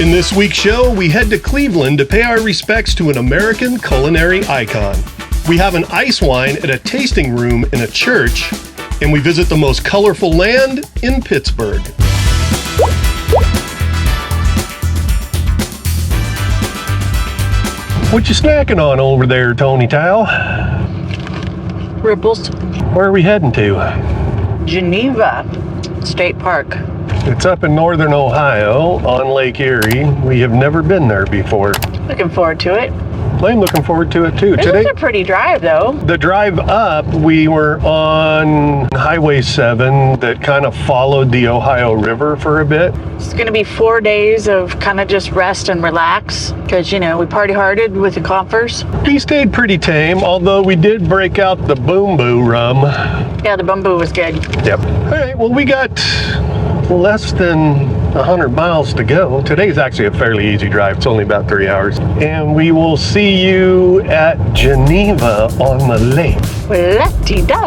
In this week's show, we head to Cleveland to pay our respects to an American culinary icon. We have an ice wine at a tasting room in a church, and we visit the most colorful land in Pittsburgh. What you snacking on over there, Toni Tao? Ripples. Where are we heading to? Geneva State Park. It's up in northern Ohio on Lake Erie. We have never been there before. Looking forward to it. I'm looking forward to it too. This is a pretty drive though. The drive up, we were on Highway 7 that kind of followed the Ohio River for a bit. It's going to be 4 days of kind of just rest and relax because, you know, we party harded with the coffers. We stayed pretty tame, although we did break out the Boom Boo rum. Yeah, the bamboo was good. Yep. All right, well, we got less than 100 miles to go. Today's actually a fairly easy drive. It's only about 3 hours. And we will see you at Geneva on the lake. Well, la-ti-da.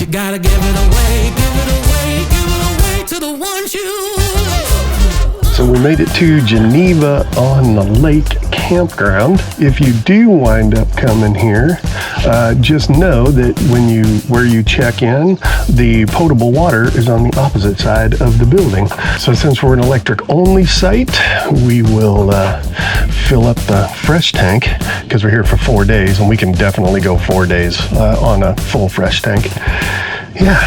You gotta give it away, give it away, give it away to the ones you love. So we made it to Geneva on the lake campground. If you do wind up coming here, just know that where you check in, the potable water is on the opposite side of the building. So since we're an electric only site, we will fill up the fresh tank because we're here for 4 days, and we can definitely go 4 days on a full fresh tank. Yeah,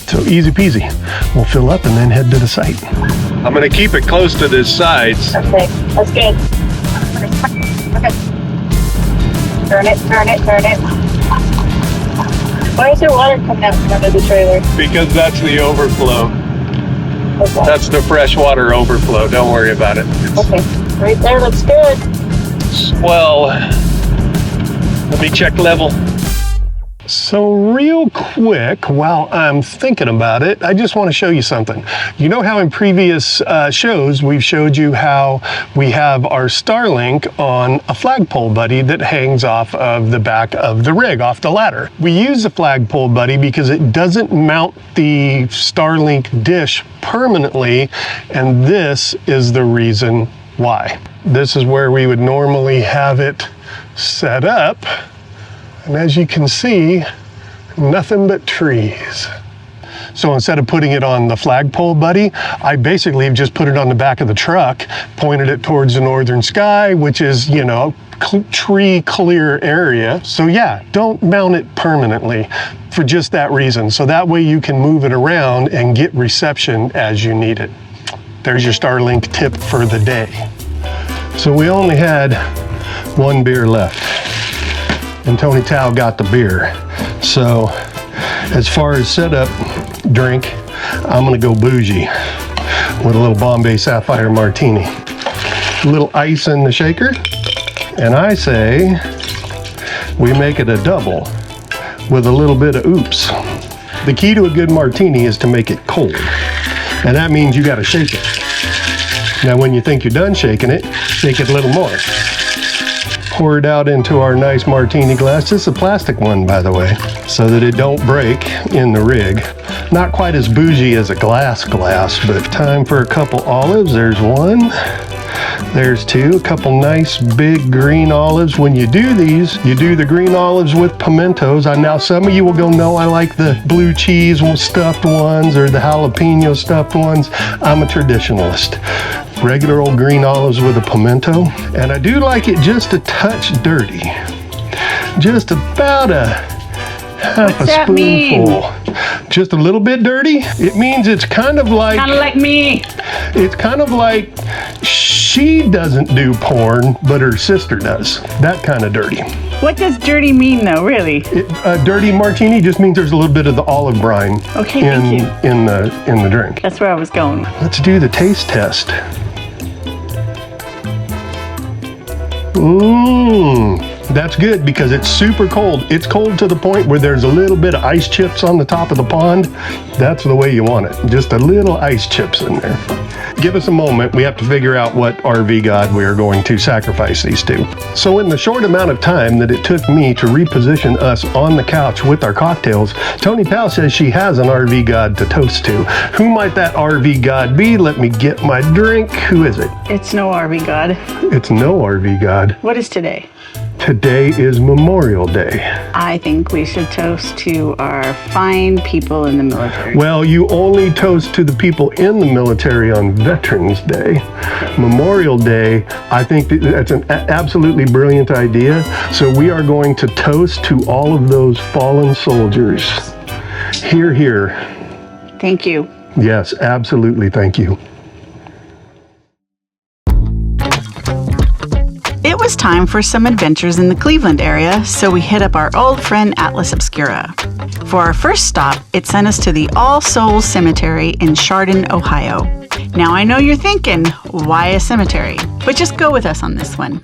so easy peasy. We'll fill up and then head to the site. I'm gonna keep it close to the sides. Okay, that's good. Okay. Turn it, turn it, turn it. Why is there water coming out from under the trailer? Because that's the overflow. Okay. That's the freshwater overflow. Don't worry about it. Okay, right there looks good. Well, let me check level. So real quick, while I'm thinking about it, I just want to show you something. You know how in previous shows, we've showed you how we have our Starlink on a Flagpole Buddy that hangs off of the back of the rig, off the ladder. We use the Flagpole Buddy because it doesn't mount the Starlink dish permanently, and this is the reason why. This is where we would normally have it set up. And as you can see, nothing but trees. So instead of putting it on the Flagpole Buddy, I basically have just put it on the back of the truck, pointed it towards the northern sky, which is, you know, tree clear area. So yeah, don't mount it permanently for just that reason. So that way you can move it around and get reception as you need it. There's your Starlink tip for the day. So we only had one beer left, and Toni Tao got the beer. So as far as setup drink, I'm gonna go bougie with a little Bombay Sapphire Martini. A little ice in the shaker, and I say we make it a double with a little bit of oops. The key to a good martini is to make it cold, and that means you gotta shake it. Now when you think you're done shaking it, shake it a little more. Pour it out into our nice martini glass. This is a plastic one, by the way, so that it don't break in the rig. Not quite as bougie as a glass, but time for a couple olives. There's one, there's two, a couple nice big green olives. When you do these, you do the green olives with pimentos. Now some of you will go, no, I like the blue cheese stuffed ones or the jalapeno stuffed ones. I'm a traditionalist. Regular old green olives with a pimento, and I do like it just a touch dirty, just about a half a spoonful. Just a little bit dirty. It means it's kind of like me. It's kind of like she doesn't do porn, but her sister does. That kind of dirty. What does dirty mean though, really? A dirty martini just means there's a little bit of the olive brine in the drink. That's where I was going. Let's do the taste test. That's good because it's super cold. It's cold to the point where there's a little bit of ice chips on the top of the pond. That's the way you want it. Just a little ice chips in there. Give us a moment. We have to figure out what RV god we are going to sacrifice these to. So in the short amount of time that it took me to reposition us on the couch with our cocktails, Toni Powell says she has an RV god to toast to. Who might that RV god be? Let me get my drink. Who is it? It's no RV god. It's no RV god. What is today? Today is Memorial Day. I think we should toast to our fine people in the military. Well, you only toast to the people in the military on Veterans Day. Memorial Day, I think that's an absolutely brilliant idea. So we are going to toast to all of those fallen soldiers. Hear, hear. Thank you. Yes, absolutely. Thank you. It was time for some adventures in the Cleveland area, so we hit up our old friend Atlas Obscura. For our first stop, it sent us to the All Souls Cemetery in Chardon, Ohio. Now I know you're thinking, why a cemetery? But just go with us on this one.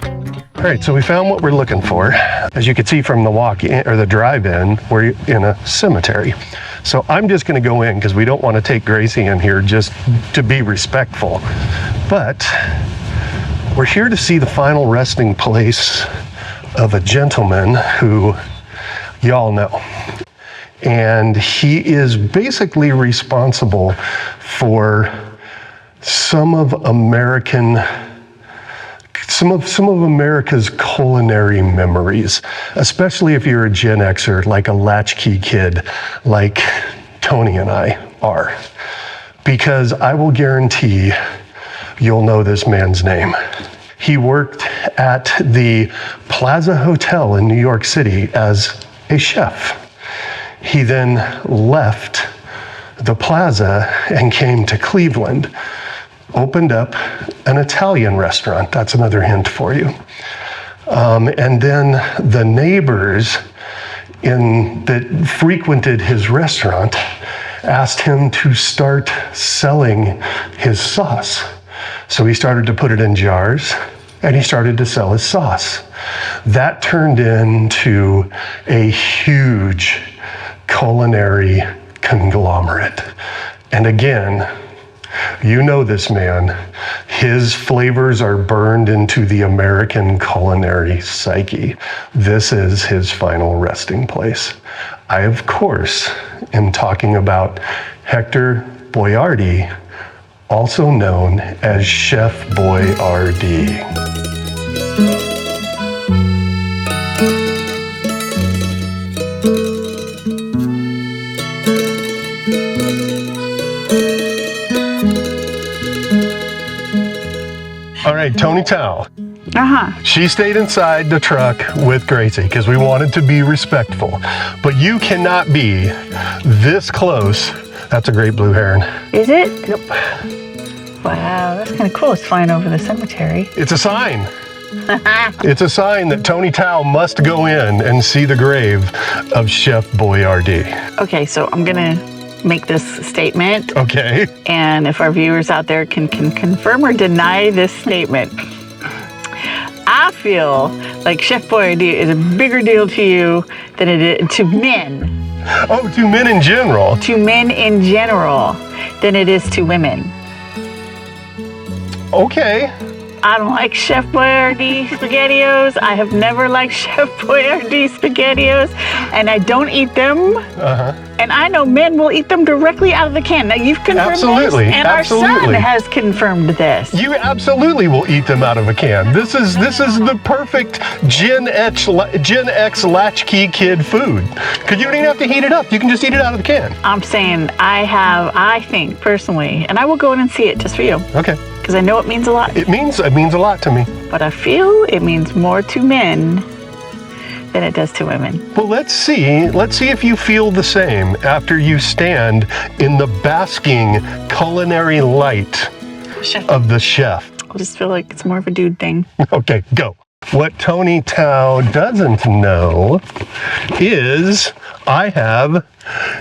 All right, so we found what we're looking for. As you can see from the walk in, or the drive-in, we're in a cemetery. So I'm just going to go in because we don't want to take Gracie in here just to be respectful. But we're here to see the final resting place of a gentleman who y'all know. And he is basically responsible for some of America's culinary memories, especially if you're a Gen Xer, like a latchkey kid, like Toni and I are. Because I will guarantee you'll know this man's name. He worked at the Plaza Hotel in New York City as a chef. He then left the Plaza and came to Cleveland, opened up an Italian restaurant. That's another hint for you. And then the neighbors that frequented his restaurant asked him to start selling his sauce. So he started to put it in jars and he started to sell his sauce. That turned into a huge culinary conglomerate. And again, you know this man. His flavors are burned into the American culinary psyche. This is his final resting place. I, of course, am talking about Hector Boiardi, also known as Chef Boyardee. All right, Toni Powell. She stayed inside the truck with Gracie because we wanted to be respectful. But you cannot be this close. That's a great blue heron. Is it? Yep. Wow, that's kind of cool. It's flying over the cemetery. It's a sign. It's a sign that Toni Powell must go in and see the grave of Chef Boyardee. Okay, so I'm going to make this statement. Okay. And if our viewers out there can confirm or deny this statement. I feel like Chef Boyardee is a bigger deal to you than it is to men. Oh, to men in general. To men in general than it is to women. Okay. I don't like Chef Boyardee SpaghettiOs. I have never liked Chef Boyardee SpaghettiOs, and I don't eat them. And I know men will eat them directly out of the can. Now you've confirmed Absolutely. this, and Absolutely. our son has confirmed this. You absolutely will eat them out of a can. This is the perfect Gen X latchkey kid food. Because you don't even have to heat it up. You can just eat it out of the can. I'm saying I think personally, and I will go in and see it just for you. Okay. Because I know it means a lot. It means a lot to me. But I feel it means more to men than it does to women. Well, let's see. Let's see if you feel the same after you stand in the basking culinary light of the chef. I just feel like it's more of a dude thing. Okay, go. What Toni Tao doesn't know is I have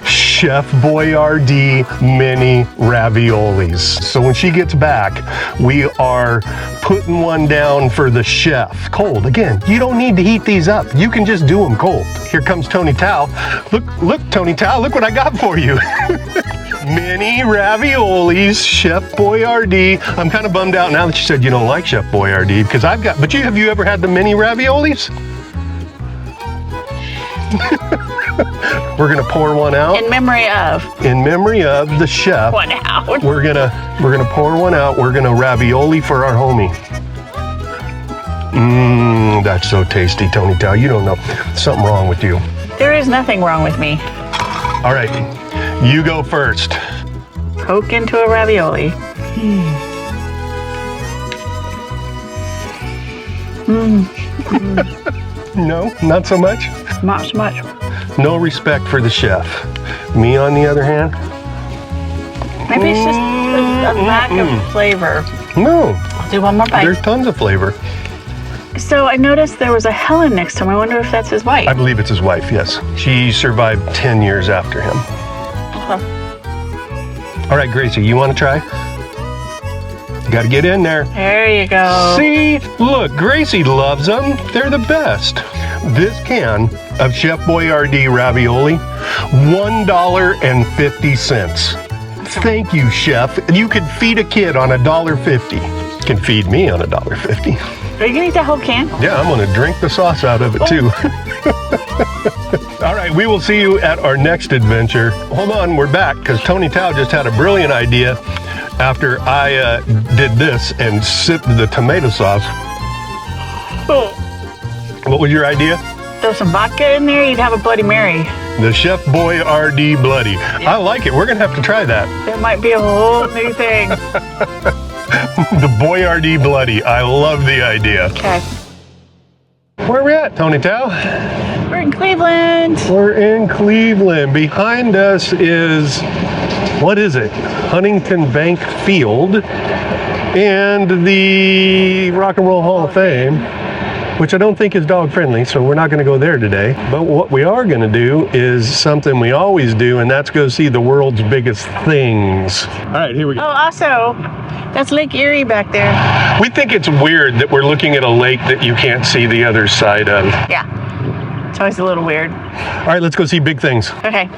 Chef Boyardee mini raviolis. So when she gets back, we are putting one down for the chef. Cold, again, you don't need to heat these up. You can just do them cold. Here comes Toni Tao. Look, Toni Tao, look what I got for you. Mini raviolis, Chef Boyardee. I'm kind of bummed out now that you said you don't like Chef Boyardee because have you ever had the mini raviolis? We're gonna pour one out. In memory of. In memory of the chef. One out. We're gonna pour one out. We're gonna ravioli for our homie. That's so tasty, Toni Tao. You don't know. Something wrong with you. There is nothing wrong with me. All right, you go first. Poke into a ravioli. No, not so much? Not so much. No respect for the chef. Me, on the other hand? Maybe it's just a lack of flavor. No. I'll do one more bite. There's tons of flavor. So I noticed there was a Helen next to him. I wonder if that's his wife. I believe it's his wife, yes. She survived 10 years after him. Okay. All right, Gracie, you want to try? You got to get in there. There you go. See? Look, Gracie loves them. They're the best. This can of Chef Boyardee ravioli, $1.50. Thank you, Chef. You could feed a kid on $1.50. You can feed me on $1.50. Are you gonna eat that whole can? Yeah, I'm gonna drink the sauce out of it too. All right, we will see you at our next adventure. Hold on, we're back because Toni Tao just had a brilliant idea after I did this and sipped the tomato sauce. Oh. What was your idea? Throw some vodka in there, you'd have a Bloody Mary. The Chef Boyardee Bloody. Yeah. I like it. We're gonna have to try that. That might be a whole new thing. The Boyardee Bloody. I love the idea. Okay. Where are we at, Toni Tao? We're in Cleveland. We're in Cleveland. Behind us is, what is it? Huntington Bank Field and the Rock and Roll Hall of Fame, which I don't think is dog friendly, so we're not going to go there today. But what we are going to do is something we always do, and that's go see the world's biggest things. All right, here we go. Oh, also, that's Lake Erie back there. We think it's weird that we're looking at a lake that you can't see the other side of. Yeah, it's always a little weird. All right, let's go see big things. Okay.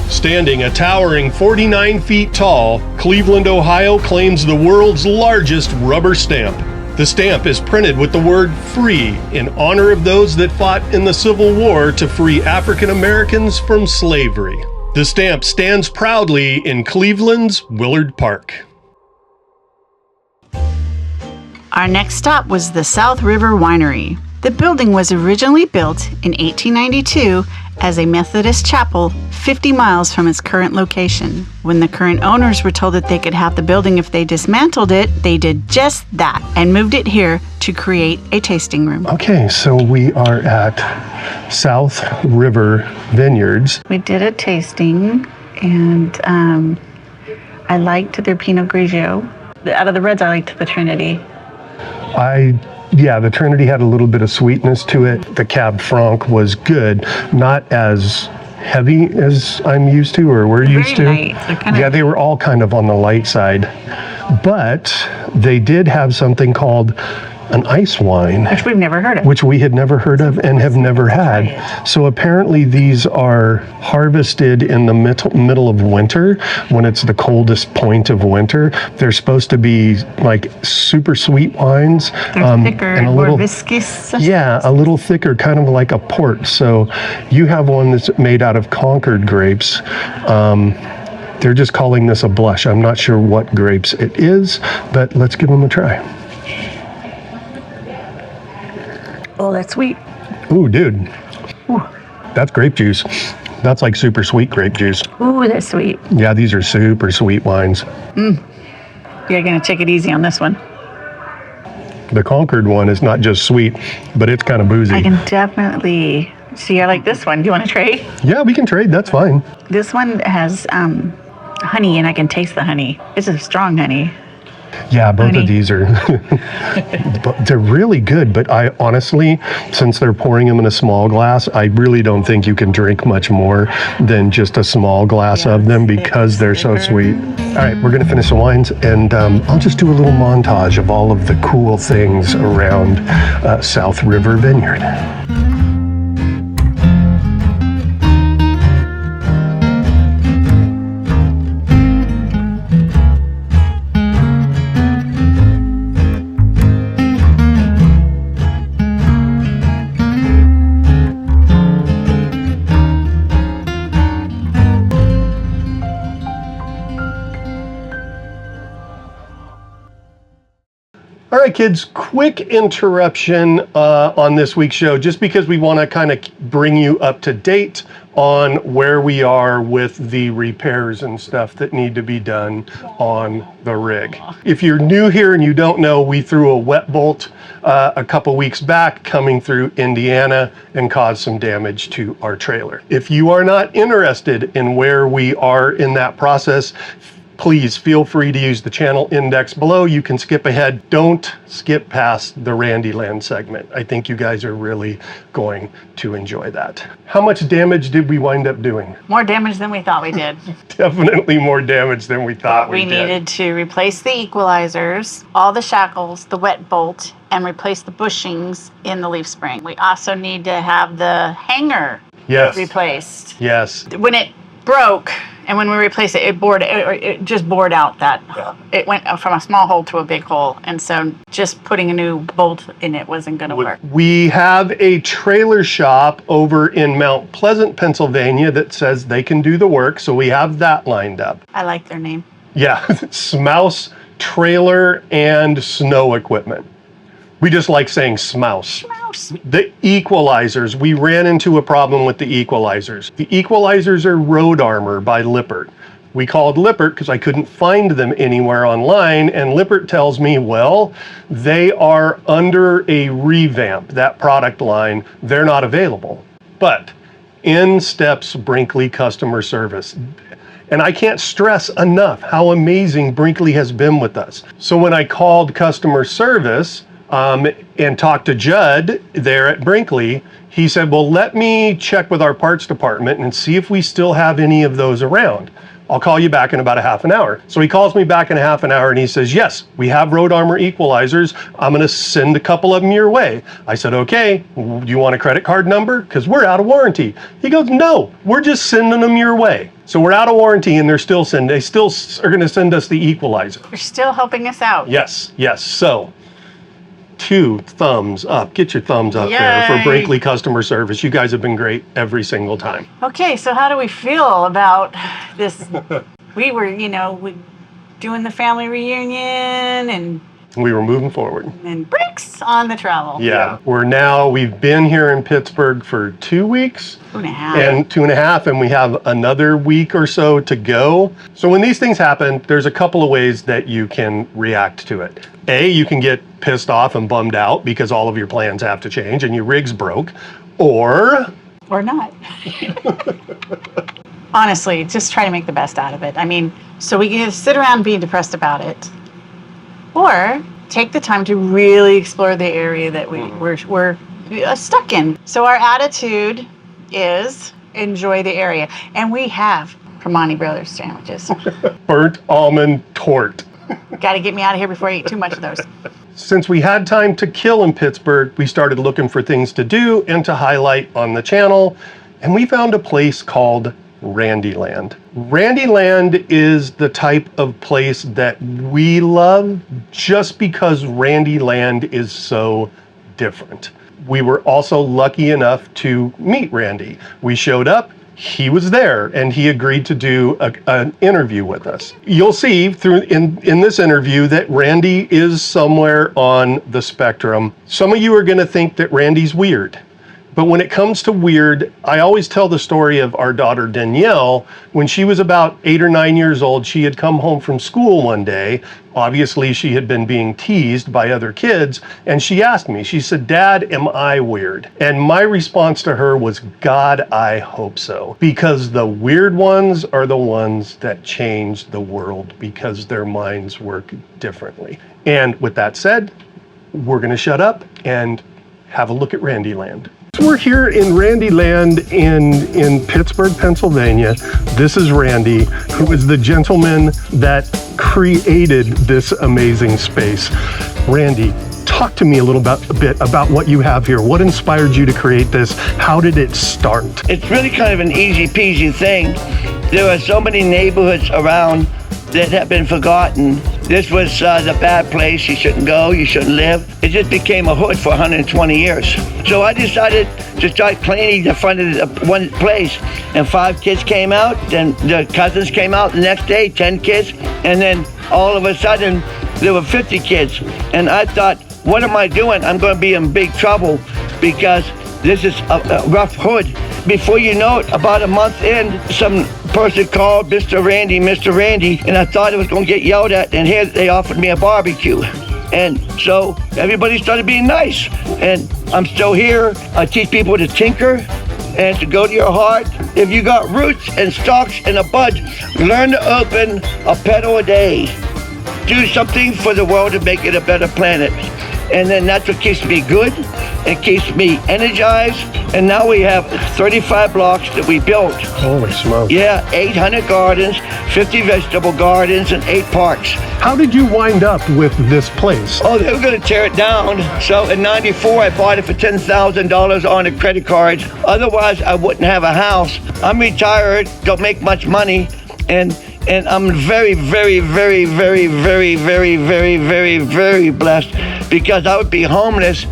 Standing a towering 49 feet tall, Cleveland, Ohio claims the world's largest rubber stamp. The stamp is printed with the word "free" in honor of those that fought in the Civil War to free African Americans from slavery. The stamp stands proudly in Cleveland's Willard Park. Our next stop was the South River Winery. The building was originally built in 1892 as a Methodist chapel 50 miles from its current location. When the current owners were told that they could have the building if they dismantled it, they did just that and moved it here to create a tasting room. Okay, so we are at South River Vineyards. We did a tasting, and I liked their Pinot Grigio. Out of the reds, I liked the Trinity. Yeah, the Trinity had a little bit of sweetness to it. The Cab Franc was good, not as heavy as I'm used to or we're used to. Light. Yeah, they were all kind of on the light side. But they did have something called an ice wine. Which we've never heard of. Which we had never heard of and have never had. So apparently these are harvested in the middle of winter when it's the coldest point of winter. They're supposed to be like super sweet wines. They're thicker and a little more viscous. Yeah, a little thicker, kind of like a port. So you have one that's made out of Concord grapes. They're just calling this a blush. I'm not sure what grapes it is, but let's give them a try. Oh, that's sweet. Ooh, dude. Ooh. That's grape juice. That's like super sweet grape juice. Ooh, that's sweet. Yeah, these are super sweet wines. You're going to take it easy on this one. The Concord one is not just sweet, but it's kind of boozy. I can definitely see. I like this one. Do you want to trade? Yeah, we can trade. That's fine. This one has honey, and I can taste the honey. It's a strong honey. Yeah, both Toni. of these are, but they're really good. But I honestly, since they're pouring them in a small glass, I really don't think you can drink much more than just a small glass of them because they're so sweet. All right, we're gonna finish the wines, and I'll just do a little montage of all of the cool things around South River Vineyard. All right, kids, quick interruption on this week's show, just because we want to kind of bring you up to date on where we are with the repairs and stuff that need to be done on the rig. If you're new here and you don't know, we threw a wet bolt a couple weeks back coming through Indiana and caused some damage to our trailer. If you are not interested in where we are in that process, please feel free to use the channel index below. You can skip ahead. Don't skip past the Randyland segment. I think you guys are really going to enjoy that. How much damage did we wind up doing? More damage than we thought we did. Definitely more damage than we thought we did. We needed to replace the equalizers, all the shackles, the wet bolt, and replace the bushings in the leaf spring. We also need to have the hanger replaced. Yes. When it broke, and when we replaced it, it just bored out that. Yeah. It went from a small hole to a big hole, and so just putting a new bolt in it wasn't going to work. We have a trailer shop over in Mount Pleasant, Pennsylvania that says they can do the work, so we have that lined up. I like their name. Yeah, Smouse Trailer and Snow Equipment. We just like saying Smouse. The equalizers, we ran into a problem with the equalizers. The equalizers are Road Armor by Lippert. We called Lippert because I couldn't find them anywhere online, and Lippert tells me, well, they are under a revamp, that product line, they're not available. But in steps Brinkley customer service. And I can't stress enough how amazing Brinkley has been with us. So when I called customer service, and talked to Judd there at Brinkley, he said, well, let me check with our parts department and see if we still have any of those around. I'll call you back in about a half an hour. So he calls me back in a half an hour and he says, yes, we have Road Armor equalizers. I'm gonna send a couple of them your way. I said, okay, do you want a credit card number? Because we're out of warranty. He goes, no, we're just sending them your way. So we're out of warranty and they still are gonna send us the equalizer. You're still helping us out. Yes, yes, so 2 thumbs up. Get your thumbs up there for Brinkley customer service. You guys have been great every single time. Okay, so how do we feel about this? We were, doing the family reunion and we were moving forward. And bricks on the travel. Yeah, we've been here in Pittsburgh for 2 weeks. 2.5, and we have another week or so to go. So when these things happen, there's a couple of ways that you can react to it. A, you can get pissed off and bummed out because all of your plans have to change and your rig's broke, or not. Honestly, just try to make the best out of it. I mean, so we can sit around being depressed about it, or take the time to really explore the area that we're stuck in. So our attitude is enjoy the area. And we have Primanti Brothers sandwiches. Burnt almond tort. Got to get me out of here before I eat too much of those. Since we had time to kill in Pittsburgh, we started looking for things to do and to highlight on the channel. And we found a place called Randyland. Randyland is the type of place that we love just because Randyland is so different. We were also lucky enough to meet Randy. We showed up, he was there, and he agreed to do an interview with us. You'll see in this interview that Randy is somewhere on the spectrum. Some of you are gonna think that Randy's weird, But when it comes to weird, I always tell the story of our daughter Danielle. When she was about 8 or 9 years old, she had come home from school one day. Obviously, she had been being teased by other kids, and she asked me, she said, "Dad, am I weird?" And my response to her was, "God, I hope so." Because the weird ones are the ones that change the world because their minds work differently. And with that said, we're going to shut up and have a look at Randyland. We're here in Randyland in Pittsburgh, Pennsylvania. This is Randy, who is the gentleman that created this amazing space. Randy, talk to me a bit about what you have here. What inspired you to create this? How did it start? It's really kind of an easy peasy thing. There are so many neighborhoods around that have been forgotten. This was the bad place. You shouldn't go, you shouldn't live. It just became a hood for 120 years. So I decided to start cleaning the front of the one place, and 5 kids came out, then the cousins came out the next day, 10 kids, and then all of a sudden there were 50 kids. And I thought, what am I doing? I'm going to be in big trouble because this is a rough hood. Before you know it, about a month in, some person called Mr. Randy, and I thought it was going to get yelled at, and here they offered me a barbecue. And so everybody started being nice, and I'm still here. I teach people to tinker and to go to your heart. If you got roots and stalks and a bud, learn to open a petal a day. Do something for the world to make it a better planet. And then that's what keeps me good. It keeps me energized. And now we have 35 blocks that we built. Holy smoke. Yeah, 800 gardens, 50 vegetable gardens, and 8 parks. How did you wind up with this place? Oh, they were going to tear it down. So in '94, I bought it for $10,000 on a credit card. Otherwise, I wouldn't have a house. I'm retired, don't make much money, and I'm very, very, very, very, very, very, very, very, very blessed because I would be homeless.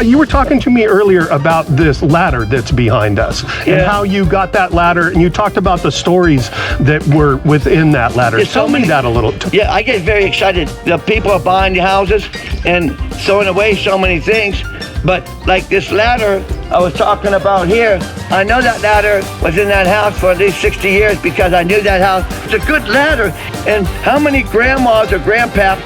You were talking to me earlier about this ladder that's behind us and how you got that ladder, and you talked about the stories that were within that ladder. Tell me that a little. Yeah, I get very excited. The people are buying the houses and throwing away so many things. But like this ladder I was talking about here, I know that ladder was in that house for at least 60 years because I knew that house. It's a good ladder. And how many grandmas or grandpaps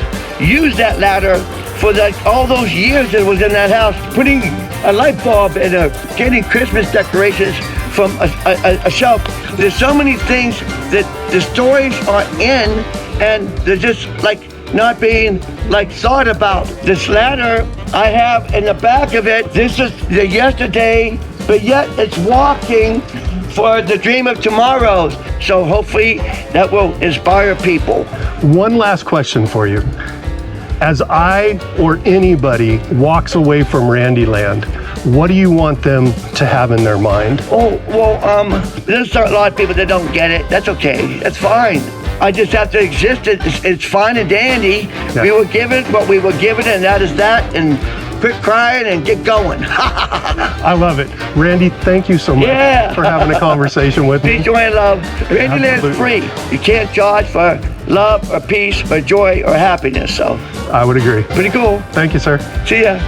used that ladder for all those years that it was in that house, putting a light bulb and getting Christmas decorations from a shelf. There's so many things that the stories are in, and they're just like not being thought about. This ladder I have in the back of it, this is the yesterday, but yet it's walking for the dream of tomorrow. So hopefully that will inspire people. One last question for you. As I or anybody walks away from Randyland, what do you want them to have in their mind? Oh, well, there's a lot of people that don't get it. That's okay. That's fine. I just have to exist. It's fine and dandy. Yeah. We were given what we were given, and that is that. And quit crying and get going. I love it. Randy, thank you so much for having a conversation with me. Peace, joy, and love. Randyland's free. You can't charge for love or peace or joy or happiness. So I would agree. Pretty cool. Thank you, sir. See ya.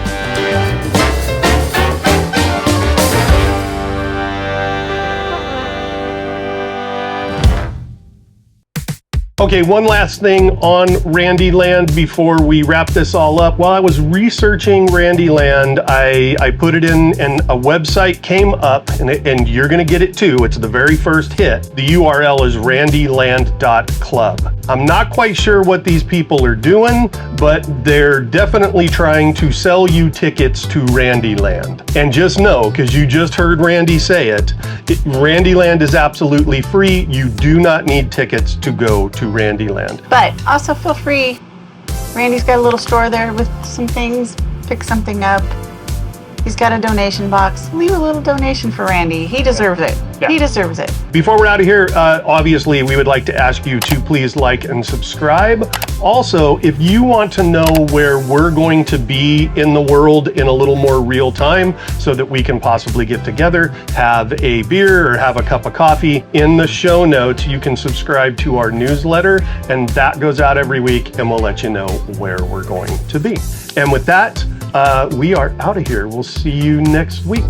Okay, one last thing on Randyland before we wrap this all up. While I was researching Randyland, I put it in and a website came up, and you're gonna get it too. It's the very first hit. The URL is randyland.club. I'm not quite sure what these people are doing, but they're definitely trying to sell you tickets to Randyland. And just know, because you just heard Randy say it, Randyland is absolutely free. You do not need tickets to go to Randyland. But also feel free. Randy's got a little store there with some things. Pick something up. He's got a donation box. Leave a little donation for Randy. He deserves it. Yeah. He deserves it. Before we're out of here, obviously, we would like to ask you to please like and subscribe Also, if you want to know where we're going to be in the world in a little more real time so that we can possibly get together, have a beer or have a cup of coffee, in the show notes, you can subscribe to our newsletter, and that goes out every week, and we'll let you know where we're going to be. And with that, we are out of here. We'll see you next week.